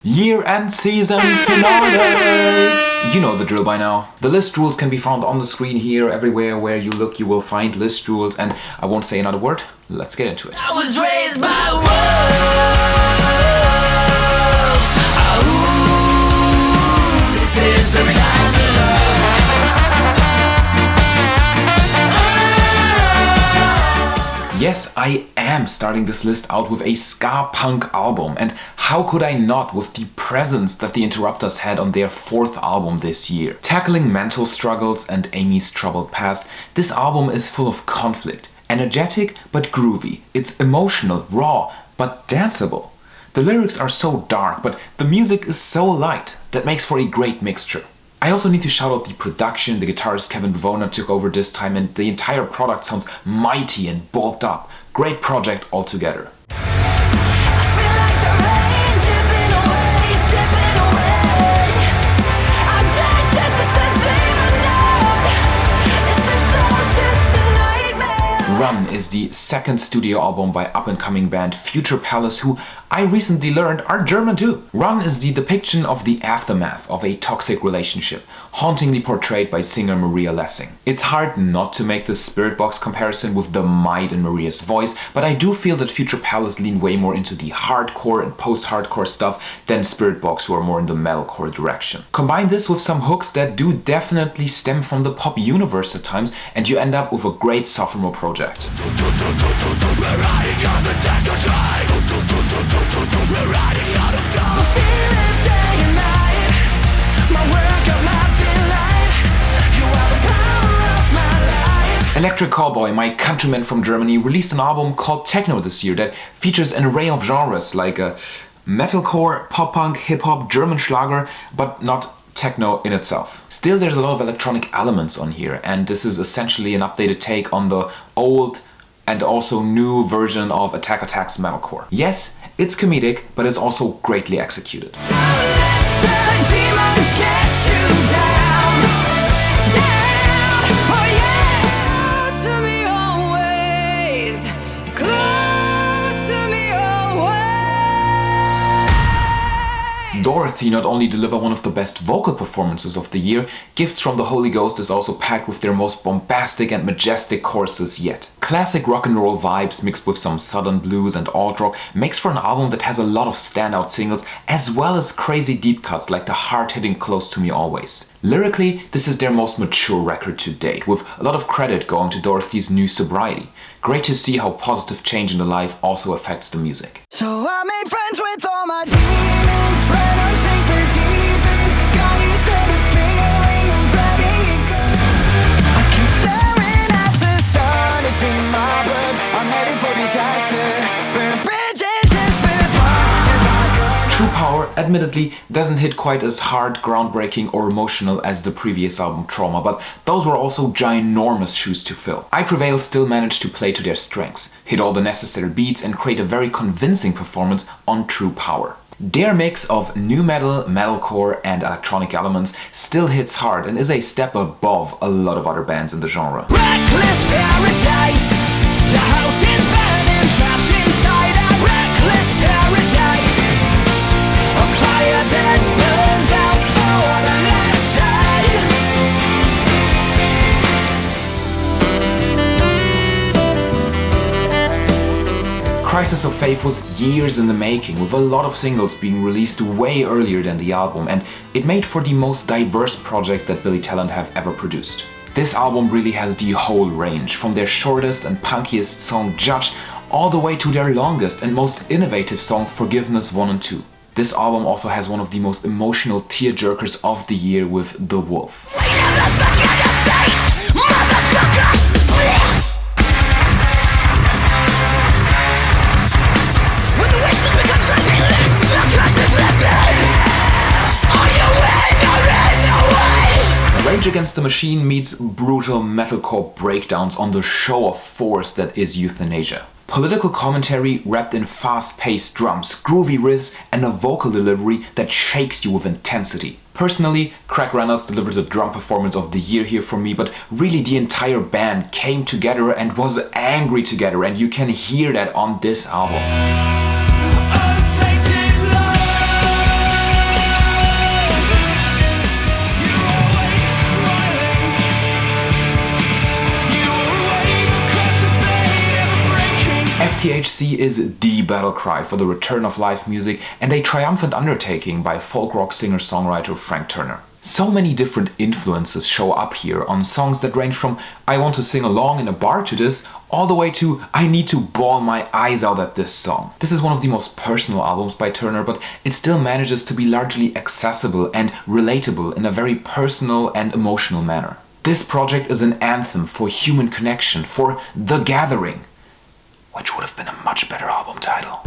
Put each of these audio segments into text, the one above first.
Year-end season finale! You know the drill by now. The list rules can be found on the screen here. Everywhere where you look you will find list rules, and I won't say another word. Let's get into it. I was raised by wolves. Oh, this is the time to love. Yes, I am starting this list out with a ska punk album, and how could I not with the presence that the Interrupters had on their 4th album this year. Tackling mental struggles and Amy's troubled past, this album is full of conflict. Energetic but groovy. It's emotional, raw, but danceable. The lyrics are so dark, but the music is so light. That makes for a great mixture. I also need to shout out the production. The guitarist Kevin Bavona took over this time, and the entire product sounds mighty and bulked up. Great project altogether. Run is the second studio album by up-and-coming band Future Palace, who I recently learned are German too. Run is the depiction of the aftermath of a toxic relationship, hauntingly portrayed by singer Maria Lessing. It's hard not to make the Spirit Box comparison with the might in Maria's voice, but I do feel that Future Palace lean way more into the hardcore and post-hardcore stuff than Spirit Box, who are more in the metalcore direction. Combine this with some hooks that do definitely stem from the pop universe at times, and you end up with a great sophomore project. Electric Callboy, my countryman from Germany, released an album called Techno this year that features an array of genres like metalcore, pop-punk, hip-hop, German Schlager, but not techno in itself. Still, there's a lot of electronic elements on here, and this is essentially an updated take on the old and also new version of Attack Attack's metalcore. Yes, it's comedic, but it's also greatly executed. Dorothy not only deliver one of the best vocal performances of the year, Gifts from the Holy Ghost is also packed with their most bombastic and majestic choruses yet. Classic rock and roll vibes mixed with some southern blues and alt rock makes for an album that has a lot of standout singles as well as crazy deep cuts like the hard-hitting Close to Me Always. Lyrically, this is their most mature record to date, with a lot of credit going to Dorothy's new sobriety. Great to see how positive change in the life also affects the music. So I made friends with all my demons, let them sink their teeth in. Got used to the feeling of letting it go. I keep staring at the sun, it's in my blood. I'm headed for disaster. Burn bridges just for fun. True Power, admittedly, doesn't hit quite as hard, groundbreaking or emotional as the previous album Trauma, but those were also ginormous shoes to fill. I Prevail still managed to play to their strengths, hit all the necessary beats and create a very convincing performance on True Power. Their mix of nu metal, metalcore and electronic elements still hits hard and is a step above a lot of other bands in the genre. Reckless paradise, the house is burning, trapped inside a reckless paradise. A fire that burns out for the last time. Crisis of Faith was years in the making, with a lot of singles being released way earlier than the album, and it made for the most diverse project that Billy Talent have ever produced. This album really has the whole range, from their shortest and punkiest song Judge all the way to their longest and most innovative song Forgiveness 1 and 2. This album also has one of the most emotional tearjerkers of the year with The Wolf. Rage Against the Machine meets brutal metalcore breakdowns on the show of force that is euthanasia. Political commentary wrapped in fast-paced drums, groovy riffs and a vocal delivery that shakes you with intensity. Personally, Craig Reynolds delivered the drum performance of the year here for me, but really the entire band came together and was angry together, and you can hear that on this album. Untainted love. PHC is the battle cry for the return of live music and a triumphant undertaking by folk rock singer-songwriter Frank Turner. So many different influences show up here on songs that range from I want to sing along in a bar to this, all the way to I need to bawl my eyes out at this song. This is one of the most personal albums by Turner, but it still manages to be largely accessible and relatable in a very personal and emotional manner. This project is an anthem for human connection, for The Gathering, which would have been a much better album title.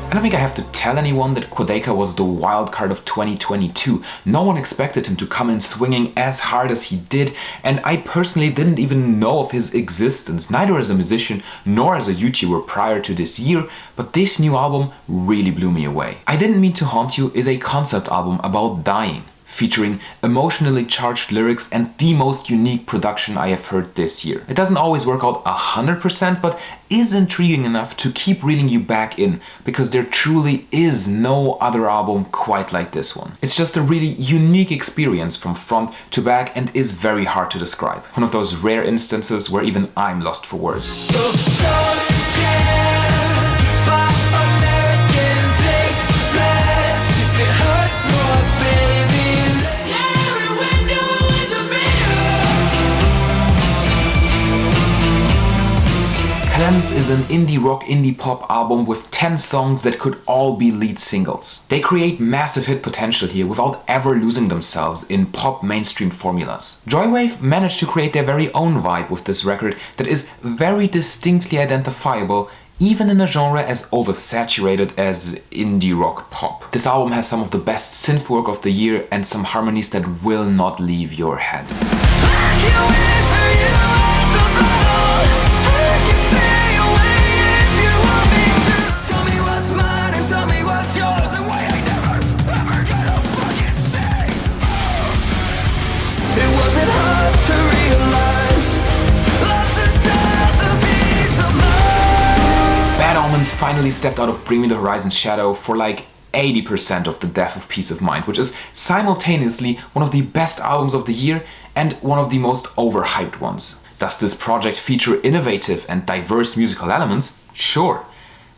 I don't think I have to tell anyone that Quadeca was the wild card of 2022. No one expected him to come in swinging as hard as he did, and I personally didn't even know of his existence, neither as a musician nor as a YouTuber prior to this year, but this new album really blew me away. I Didn't Mean to Haunt You is a concept album about dying, featuring emotionally charged lyrics and the most unique production I have heard this year. It doesn't always work out 100%, but is intriguing enough to keep reeling you back in, because there truly is no other album quite like this one. It's just a really unique experience from front to back and is very hard to describe. One of those rare instances where even I'm lost for words. So don't care about American thickness. If it hurts more, baby. Every window is a Cleanse is an indie rock, indie pop album with 10 songs that could all be lead singles. They create massive hit potential here without ever losing themselves in pop mainstream formulas. Joywave managed to create their very own vibe with this record that is very distinctly identifiable, even in a genre as oversaturated as indie rock pop. This album has some of the best synth work of the year and some harmonies that will not leave your head. Bad Omens finally stepped out of Bring Me the Horizon's shadow for like 80% of the Death of Peace of Mind, which is simultaneously one of the best albums of the year and one of the most overhyped ones. Does this project feature innovative and diverse musical elements? Sure.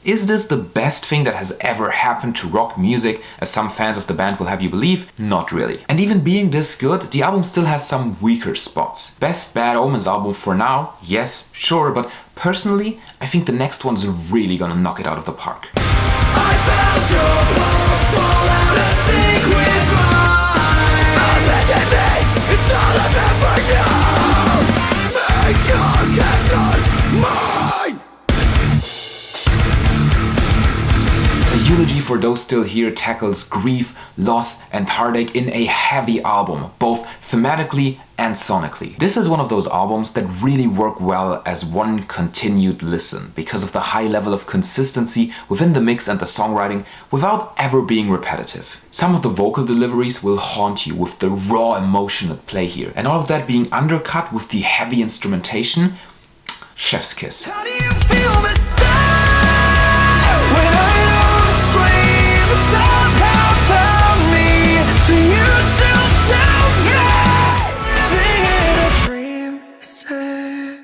Is this the best thing that has ever happened to rock music, as some fans of the band will have you believe? Not really. And even being this good, the album still has some weaker spots. Best Bad Omens album for now? Yes, sure, but personally, I think the next one's really gonna knock it out of the park. I found your pulse, fall out of sync with mine. Admittedly, it's all I've ever known. Make your guess on mine. The eulogy for those still here tackles grief, loss, and heartache in a heavy album, both thematically and sonically. This is one of those albums that really work well as one continued listen because of the high level of consistency within the mix and the songwriting without ever being repetitive. Some of the vocal deliveries will haunt you with the raw emotion at play here, and all of that being undercut with the heavy instrumentation. Chef's kiss. How do you feel beside when I don't sleep? Somehow found me. Do you still doubt me? Living in a dream state.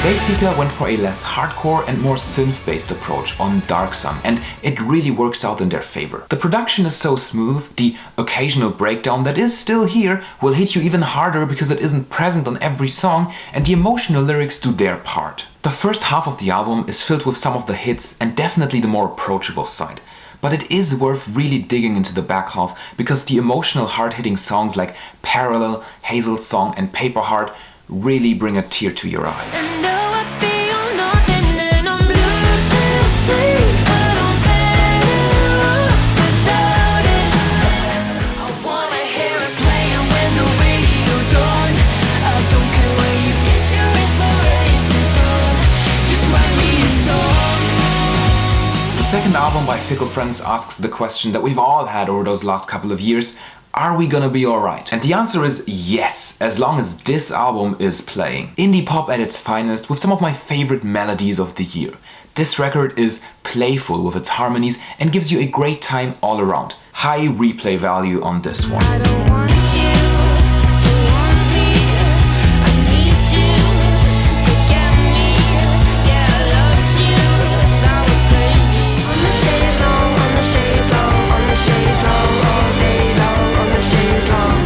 Quadeca went for a less hardcore and more synth-based approach on Dark Sun, and it really works out in their favor. The production is so smooth, the occasional breakdown that is still here will hit you even harder because it isn't present on every song, and the emotional lyrics do their part. The first half of the album is filled with some of the hits and definitely the more approachable side. But it is worth really digging into the back half because the emotional hard-hitting songs like Parallel, Hazel's Song and Paper Heart really bring a tear to your eye. And now I feel nothing and I'm losing sleep. I don't better without it. I wanna hear it playing when the radio's on. I don't care where you get your inspiration from. Just write me a song. The second album by Fickle Friends asks the question that we've all had over those last couple of years: Are we gonna be alright? And the answer is yes, as long as this album is playing. Indie pop at its finest, with some of my favorite melodies of the year. This record is playful with its harmonies and gives you a great time all around. High replay value on this one. I don't want you to want me. I need you to forget me. Yeah, I loved you. That was crazy. On the shades long, on the shades long, on the shades long, all day long, on the shades long.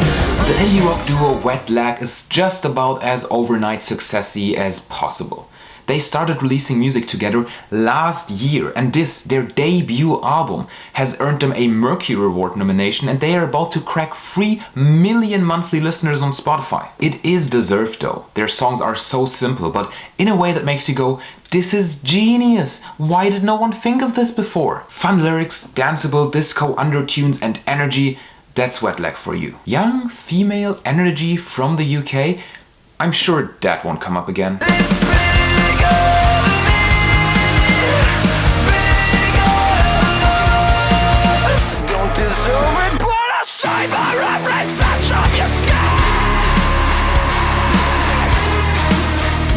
The indie rock duo Blegh is just about as overnight successy as possible. They started releasing music together last year, and this, their debut album, has earned them a Mercury Award nomination, and they are about to crack 3 million monthly listeners on Spotify. It is deserved though. Their songs are so simple, but in a way that makes you go, this is genius! Why did no one think of this before? Fun lyrics, danceable disco undertunes and energy, that's Blegh for you. Young, female energy from the UK? I'm sure that won't come up again.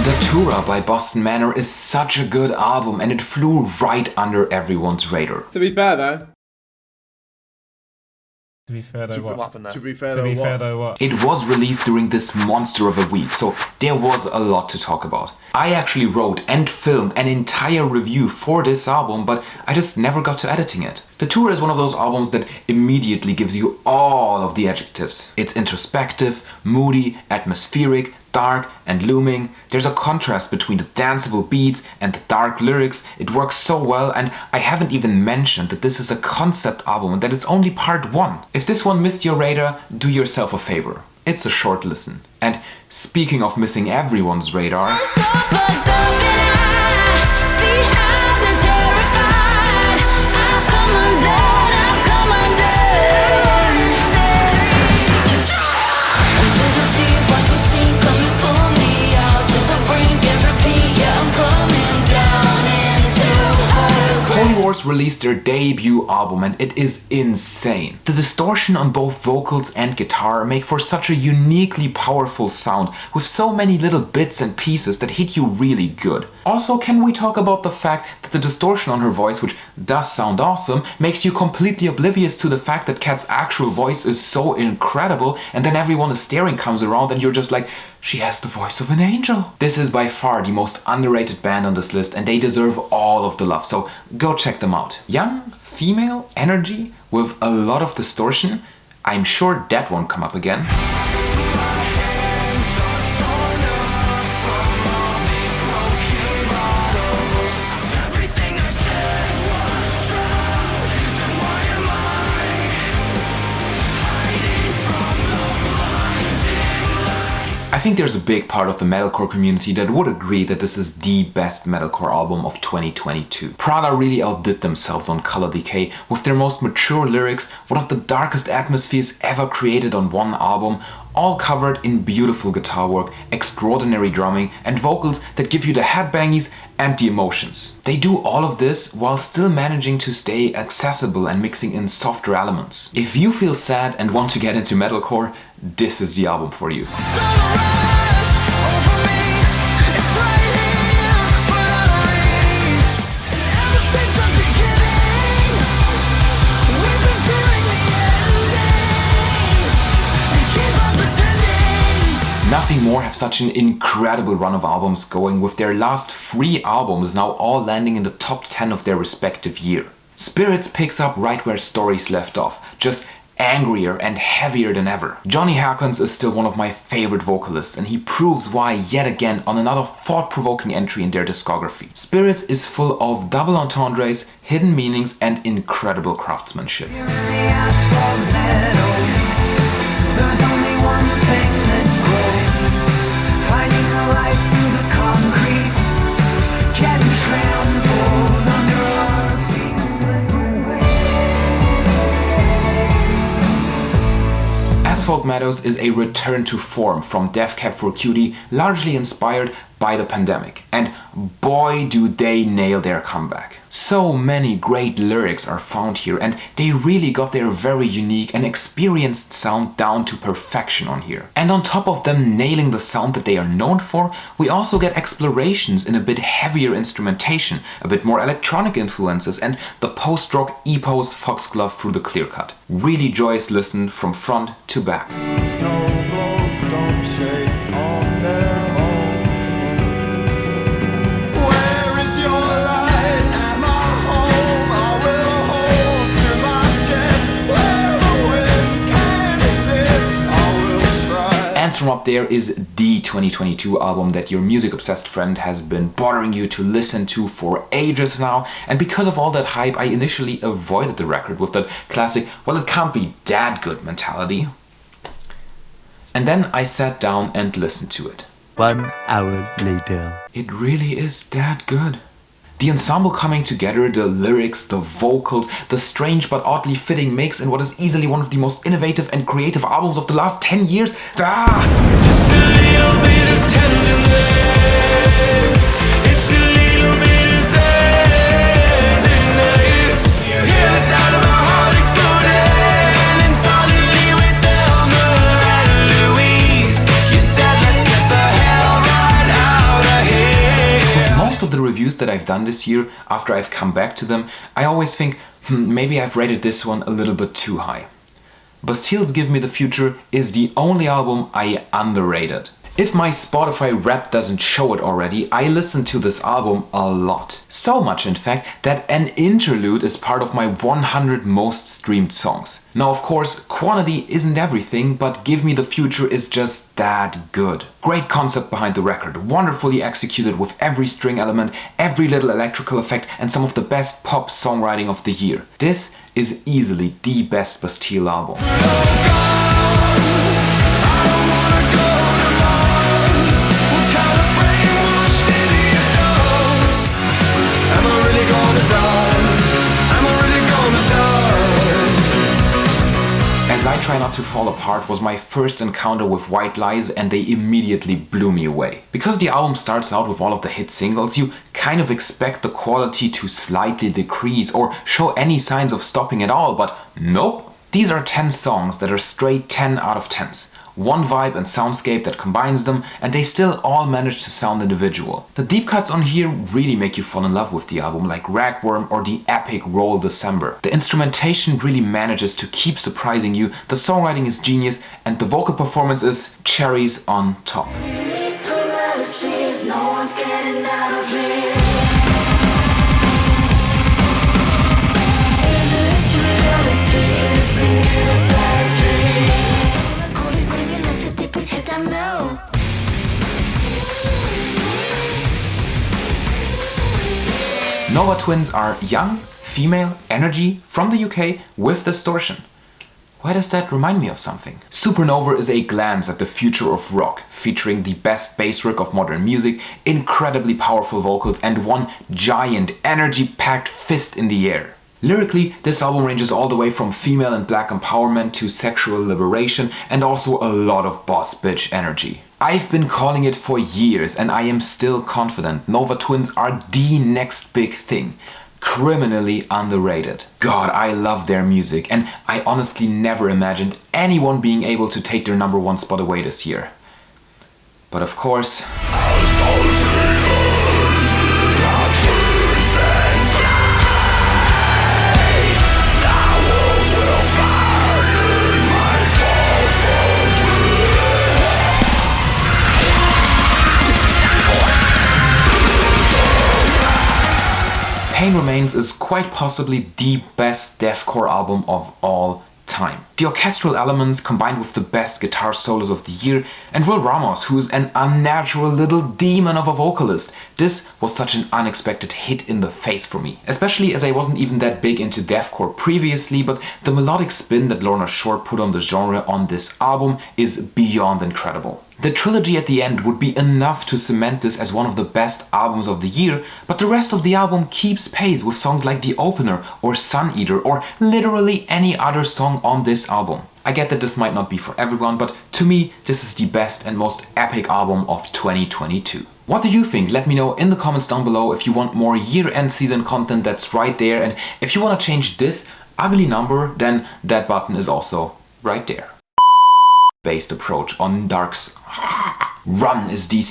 Datura by Boston Manor is such a good album, and it flew right under everyone's radar. To be fair though. To be fair though, what? To be fair To be fair though, though, what? It was released during this monster of a week, so there was a lot to talk about. I actually wrote and filmed an entire review for this album, but I just never got to editing it. Datura is one of those albums that immediately gives you all of the adjectives. It's introspective, moody, atmospheric, dark and looming. There's a contrast between the danceable beats and the dark lyrics. It works so well, and I haven't even mentioned that this is a concept album and that it's only part 1. If this one missed your radar, do yourself a favor. It's a short listen. And speaking of missing everyone's radar, I'm so bugged up and I see how they're terrified. I've come undone, I've come undone. Into the deep, watch me sink, come and pull me out to the brink and repeat. Yeah, I'm coming down into her. Holy Wars released their debut album, and it is insane. The distortion on both vocals and guitar make for such a uniquely powerful sound, with so many little bits and pieces that hit you really good. Also, can we talk about the fact that the distortion on her voice, which does sound awesome, makes you completely oblivious to the fact that Kat's actual voice is so incredible, and then everyone is staring comes around and you're just like, she has the voice of an angel. This is by far the most underrated band on this list, and they deserve all of the love, so go check them out. Young, female, energy, with a lot of distortion. I'm sure that won't come up again. I think there's a big part of the metalcore community that would agree that this is the best metalcore album of 2022. Prada really outdid themselves on Color Decay with their most mature lyrics, one of the darkest atmospheres ever created on one album, all covered in beautiful guitar work, extraordinary drumming, and vocals that give you the headbangies and the emotions. They do all of this while still managing to stay accessible and mixing in softer elements. If you feel sad and want to get into metalcore, this is the album for you. Nothing More have such an incredible run of albums going, with their last 3 albums now all landing in the top 10 of their respective year. Spirits picks up right where Stories left off, just angrier and heavier than ever. Johnny Harkins is still one of my favorite vocalists, and he proves why yet again on another thought-provoking entry in their discography. Spirits is full of double entendres, hidden meanings and incredible craftsmanship. Asphalt Meadows is a return to form from Death Cab for Cutie, largely inspired by the pandemic. And boy do they nail their comeback. So many great lyrics are found here, and they really got their very unique and experienced sound down to perfection on here. And on top of them nailing the sound that they are known for, we also get explorations in a bit heavier instrumentation, a bit more electronic influences, and the post-rock epos foxglove through the clear cut. Really joyous listen from front to back. Snow globes don't shake on their own. Where is your light? Am I home? I will hold to my chest. Where the wind can exist, I will try. And from up there is the 2022 album that your music-obsessed friend has been bothering you to listen to for ages now. And because of all that hype, I initially avoided the record with that classic, well, it can't be that good mentality. And then I sat down and listened to it. 1 hour later. It really is that good. The ensemble coming together, the lyrics, the vocals, the strange but oddly fitting mix in what is easily one of the most innovative and creative albums of the last 10 years. Just a little bit of tenderness. It's a little bit of tenderness. You hear the sound of my heart exploding, and suddenly with Elmer and Louise, you said let's get the hell right out of here. Most of the reviews that I've done this year, after I've come back to them, I always think, maybe I've rated this one a little bit too high. Bastille's Give Me the Future is the only album I underrated. If my Spotify Wrapped doesn't show it already, I listen to this album a lot. So much in fact that an interlude is part of my 100 most streamed songs. Now of course, quantity isn't everything, but Give Me the Future is just that good. Great concept behind the record, wonderfully executed with every string element, every little electrical effect, and some of the best pop songwriting of the year. This is easily the best Bastille album. As I Try Not to Fall Apart was my first encounter with White Lies, and they immediately blew me away. Because the album starts out with all of the hit singles, you kind of expect the quality to slightly decrease or show any signs of stopping at all, but nope. These are 10 songs that are straight 10 out of 10s. One vibe and soundscape that combines them, and they still all manage to sound individual. The deep cuts on here really make you fall in love with the album, like Ragworm or the epic Roll December. The instrumentation really manages to keep surprising you, the songwriting is genius, and the vocal performance is cherries on top. Paralysis, no one's getting out of here. Is this reality? Living in a bad dream. Call his name, you like to dip his head down low. Nova Twins are young, female, energy, from the UK, with distortion. Why does that remind me of something? Supernova is a glance at the future of rock, featuring the best bass work of modern music, incredibly powerful vocals, and one giant, energy-packed fist in the air. Lyrically, this album ranges all the way from female and black empowerment to sexual liberation, and also a lot of boss bitch energy. I've been calling it for years, and I am still confident Nova Twins are the next big thing. Criminally underrated. God, I love their music, and I honestly never imagined anyone being able to take their #1 spot away this year. But of course, Pain Remains is quite possibly the best deathcore album of all time. The orchestral elements combined with the best guitar solos of the year, and Ramos, who's an unnatural little demon of a vocalist. This was such an unexpected hit in the face for me, especially as I wasn't even that big into deathcore previously, but the melodic spin that Lorna Shore put on the genre on this album is beyond incredible. The trilogy at the end would be enough to cement this as one of the best albums of the year, but the rest of the album keeps pace with songs like The Opener or Sun Eater or literally any other song on this album. I get that this might not be for everyone, but to me this is the best and most epic album of 2022. What do you think? Let me know in the comments down below. If you want more year-end season content, that's right there. And if you want to change this ugly number, then that button is also right there. Based approach on Darks. Run is the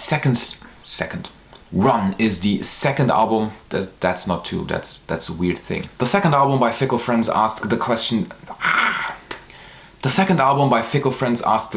Run is the second album. That's not two. That's a weird thing. The second album by Fickle Friends asked the question. The second album by Fickle Friends asks